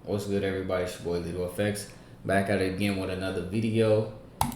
What's good, everybody? It's your boy Legal Effects back at it again with another video.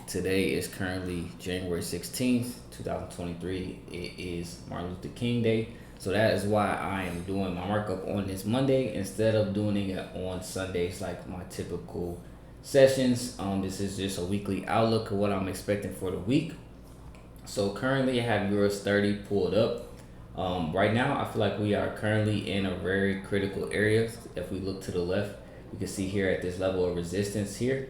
Today is currently January 16th, 2023. It is Martin Luther King Day, so that is why I am doing my markup on this Monday instead of doing it on Sundays like my typical sessions. This is just a weekly outlook of what I'm expecting for the week. So currently I have US 30 pulled up. Right now, I feel like we are currently in a very critical area. If we look to the left, you can see here at this level of resistance here,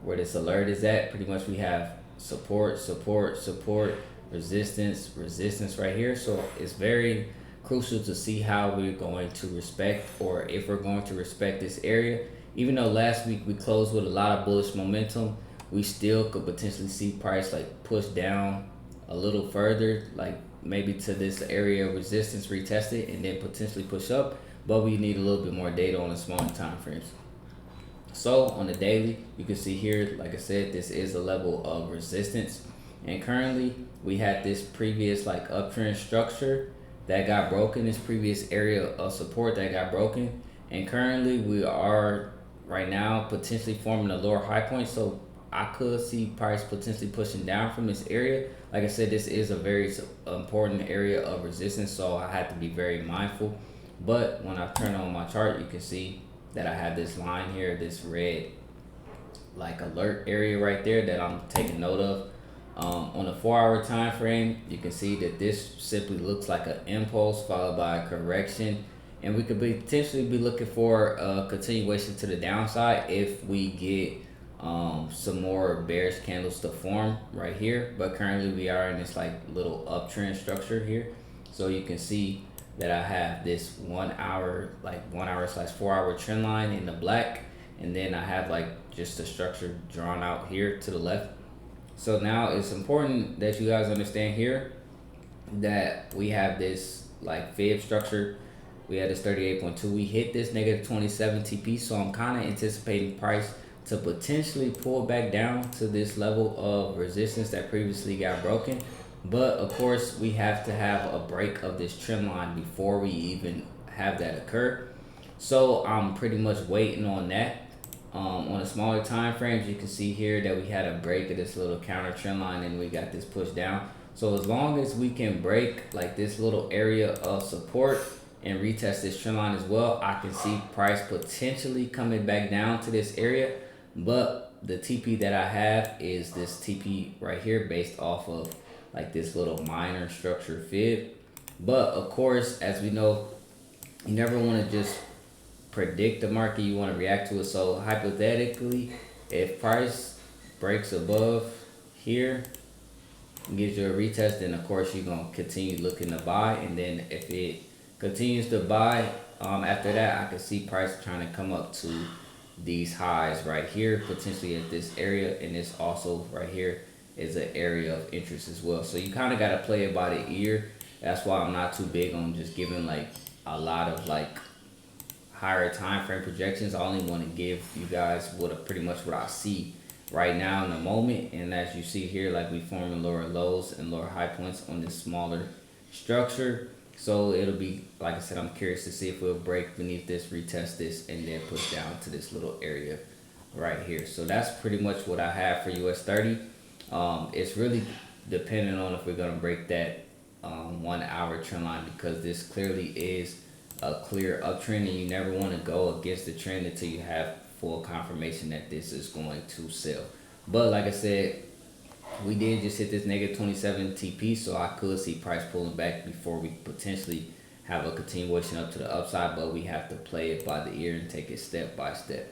where this alert is at. Pretty much we have support, support, support, resistance, resistance right here. So it's very crucial to see how we're going to respect, or if we're going to respect this area. Even though last week we closed with a lot of bullish momentum, we still could potentially see price like push down a little further, like maybe to this area of resistance, retest it, and then potentially push up. But we need a little bit more data on the smaller time frames. So on the daily, you can see here, like I said, this is a level of resistance. And currently we had this previous like uptrend structure that got broken, this previous area of support that got broken. And currently we are right now potentially forming a lower high point. So I could see price potentially pushing down from this area. Like I said, this is a very important area of resistance, so I had to be very mindful. But when I turn on my chart, you can see that I have this line here, this red like alert area right there that I'm taking note of. On a 4-hour time frame, you can see that this simply looks like an impulse followed by a correction, and we could potentially be looking for a continuation to the downside if we get some more bearish candles to form right here. But currently we are in this like little uptrend structure here, so you can see that I have this 1 hour, like 1 hour slash 4-hour trend line in the black, and then I have like just the structure drawn out here to the left. So now it's important that you guys understand here that we have this like fib structure. We had this 38.2, we hit this negative 27 TP, so I'm kind of anticipating price to potentially pull back down to this level of resistance that previously got broken. But of course we have to have a break of this trend line before we even have that occur. So I'm pretty much waiting on that. On the smaller time frames, you can see here that we had a break of this little counter trend line and we got this push down. So as long as we can break like this little area of support and retest this trend line as well, I can see price potentially coming back down to this area. But the TP that I have is this TP right here based off of like this little minor structure fib. But of course, as we know, you never want to just predict the market, you want to react to it. So hypothetically, if price breaks above here, gives you a retest, then of course you're going to continue looking to buy. And then if it continues to buy, after that I can see price trying to come up to these highs right here, potentially at this area, and this also right here is an area of interest as well. So you kind of got to play it by the ear. That's why I'm not too big on just giving like a lot of like higher time frame projections. I only want to give you guys pretty much what I see right now in the moment. And as you see here, like we forming lower lows and lower high points on this smaller structure. So it'll be, like I said, I'm curious to see if we'll break beneath this, retest this, and then push down to this little area right here. So that's pretty much what I have for US 30. It's really dependent on if we're going to break that 1 hour trend line, because this clearly is a clear uptrend, and you never want to go against the trend until you have full confirmation that this is going to sell. But like I said, we did just hit this negative 27 TP, so I could see price pulling back before we potentially have a continuation up to the upside. But we have to play it by the ear and take it step by step.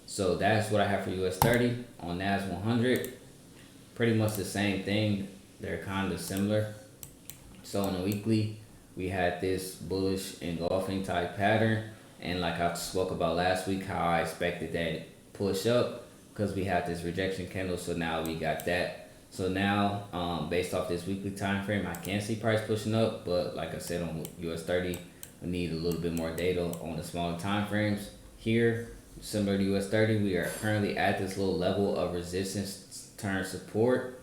So that's what I have for US 30. On NAS 100, pretty much the same thing. They're kind of similar. So on the weekly, we had this bullish engulfing type pattern, and like I spoke about last week, how I expected that push up because we had this rejection candle. So now we got that. So now based off this weekly time frame, I can see price pushing up, but like I said, on US 30 we need a little bit more data on the smaller time frames. Here, similar to US 30, we are currently at this little level of resistance turn support.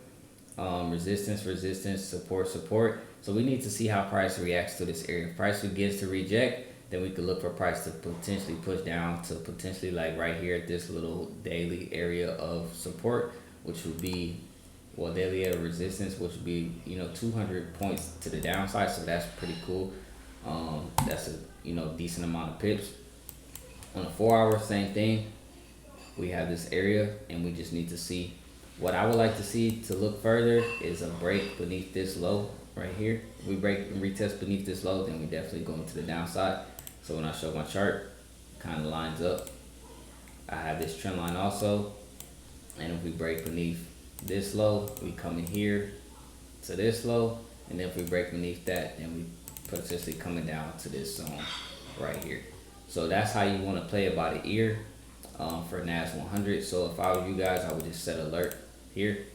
Resistance, resistance, support, support. So we need to see how price reacts to this area. If price begins to reject, then we could look for price to potentially push down to potentially like right here at this little daily area of support, which would be, well, daily area of resistance, which would be, 200 points to the downside. So that's pretty cool. That's a, decent amount of pips. On the 4 hour, same thing. We have this area and we just need to see, what I would like to see to look further is a break beneath this low right here. If we break and retest beneath this low, then we definitely go into the downside. So when I show my chart, kind of lines up. I have this trend line also, and if we break beneath this low, we come in here to this low, and then if we break beneath that, then we potentially coming down to this zone right here. So that's how you want to play it by the ear for NAS 100. So if I were you guys, I would just set alert here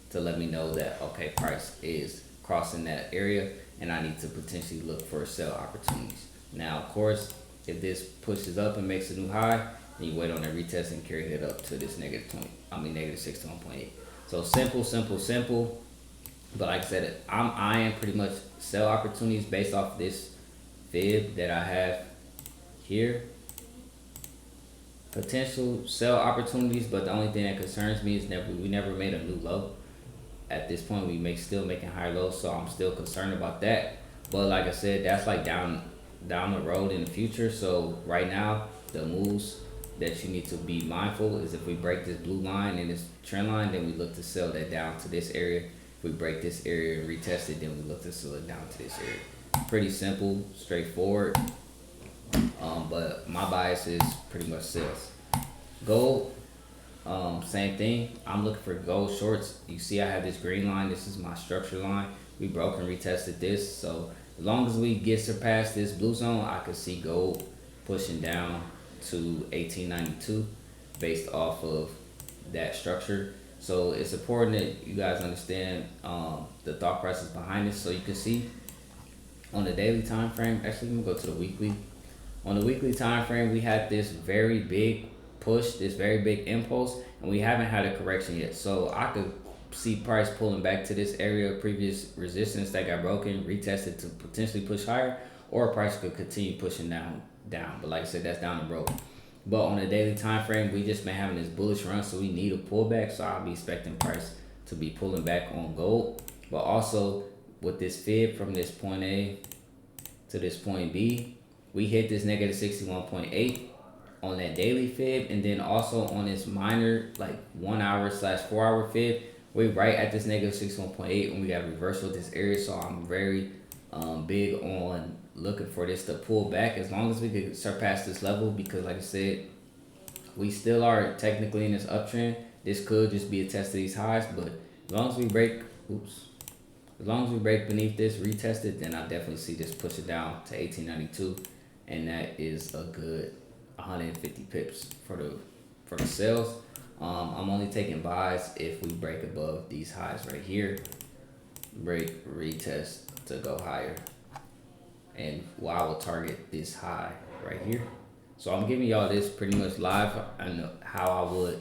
to let me know that, okay, price is crossing that area and I need to potentially look for sell opportunities. Now, of course, if this pushes up and makes a new high, then you wait on a retest and carry it up to this negative 61.8. So simple, simple, simple. But like I said, I'm eyeing pretty much sell opportunities based off this fib that I have here. Potential sell opportunities, but the only thing that concerns me is we never made a new low. At this point, still making higher lows, so I'm still concerned about that. But like I said, that's like down the road in the future. So right now, the moves that you need to be mindful is if we break this blue line and this trend line, then we look to sell that down to this area. If we break this area and retest it, then we look to sell it down to this area. Pretty simple, straightforward. But my bias is pretty much sales. Gold, same thing. I'm looking for gold shorts. You see I have this green line. This is my structure line. We broke and retested this. So as long as we get surpassed this blue zone, I could see gold pushing down to 1892 based off of that structure. So it's important that you guys understand the thought process behind this. So you can see on the daily time frame, actually let me go to the weekly. On the weekly time frame, we had this very big push, this very big impulse, and we haven't had a correction yet. So I could see price pulling back to this area of previous resistance that got broken, retested to potentially push higher, or price could continue pushing down. But like I said, that's down the road. But on the daily time frame, we just been having this bullish run, so we need a pullback. So I'll be expecting price to be pulling back on gold, but also with this fib from this point A to this point B, we hit this negative 61.8 on that daily fib, and then also on this minor like 1 hour / 4 hour fib, we're right at this negative 61.8 and we got a reversal of this area. So I'm very big on looking for this to pull back as long as we could surpass this level, because like I said, we still are technically in this uptrend. This could just be a test of these highs, but as long as we break beneath this, retest it, then I definitely see this push it down to 1892, and that is a good 150 pips for the sales. I'm only taking buys if we break above these highs right here, break, retest to go higher, and I will target this high right here. So I'm giving y'all this pretty much live and how I would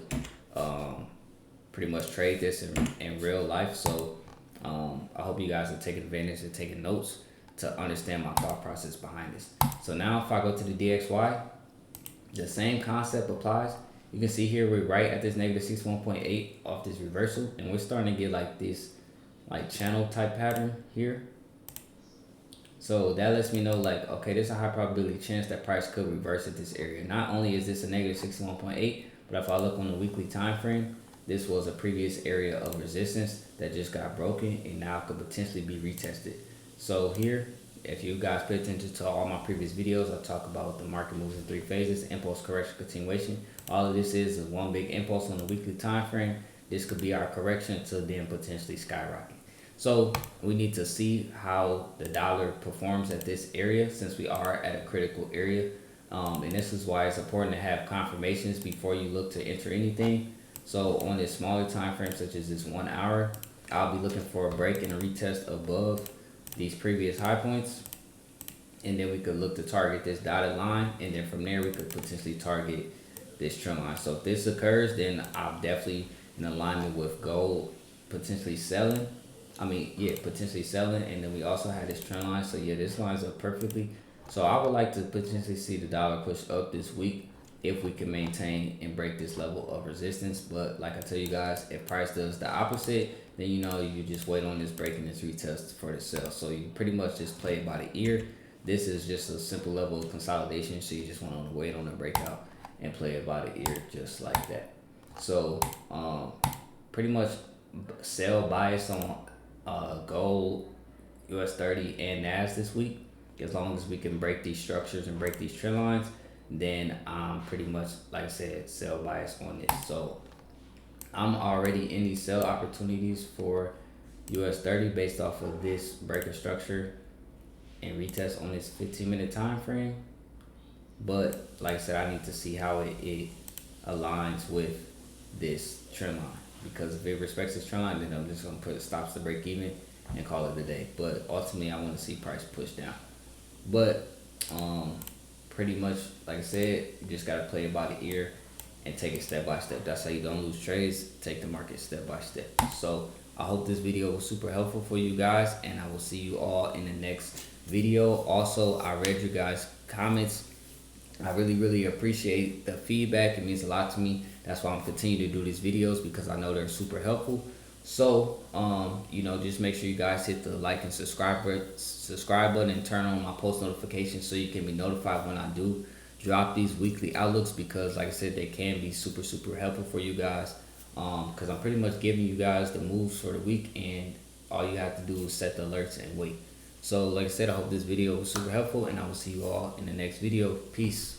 pretty much trade this in real life. So I hope you guys are taking advantage and taking notes to understand my thought process behind this. So now if I go to the DXY, the same concept applies. You can see here we're right at this negative 61.8 off this reversal, and we're starting to get like this like channel type pattern here. So that lets me know like, okay, there's a high probability chance that price could reverse at this area. Not only is this a negative 61.8, but if I look on the weekly time frame, this was a previous area of resistance that just got broken and now could potentially be retested. So here, if you guys pay attention to all my previous videos, I talk about the market moves in 3 phases: impulse, correction, continuation. All of this is one big impulse on the weekly time frame. This could be our correction to then potentially skyrocket. So we need to see how the dollar performs at this area, since we are at a critical area. And this is why it's important to have confirmations before you look to enter anything. So on this smaller time frame, such as this 1 hour, I'll be looking for a break and a retest above these previous high points, and then we could look to target this dotted line, and then from there we could potentially target this trend line. So if this occurs, then I'm definitely in alignment with gold potentially selling, potentially selling. And then we also had this trend line, so yeah, this lines up perfectly. So I would like to potentially see the dollar push up this week if we can maintain and break this level of resistance. But like I tell you guys, if price does the opposite, then you know you just wait on this break and this retest for the sell. So you pretty much just play it by the ear. This is just a simple level of consolidation, so you just want to wait on the breakout and play it by the ear just like that. So pretty much sell bias on gold, US 30, and NAS this week. As long as we can break these structures and break these trend lines, then I'm pretty much, like I said, sell bias on this. So I'm already in these sell opportunities for US 30 based off of this breaker structure and retest on this 15-minute time frame. But like I said, I need to see how it aligns with this trend line, because if it respects this trend line, then I'm just gonna put stops to break even and call it a day. But ultimately, I want to see price push down. But pretty much, like I said, you just gotta play it by the ear and take it step by step. That's how you don't lose trades. Take the market step by step. So I hope this video was super helpful for you guys, and I will see you all in the next video. Also, I read you guys' comments. I really appreciate the feedback. It means a lot to me. That's why I'm continuing to do these videos, because I know they're super helpful. So you know, just make sure you guys hit the like and subscribe button and turn on my post notifications so you can be notified when I do drop these weekly outlooks, because like I said, they can be super helpful for you guys, because I'm pretty much giving you guys the moves for the week, and all you have to do is set the alerts and wait. So like I said, I hope this video was super helpful, and I will see you all in the next video. Peace.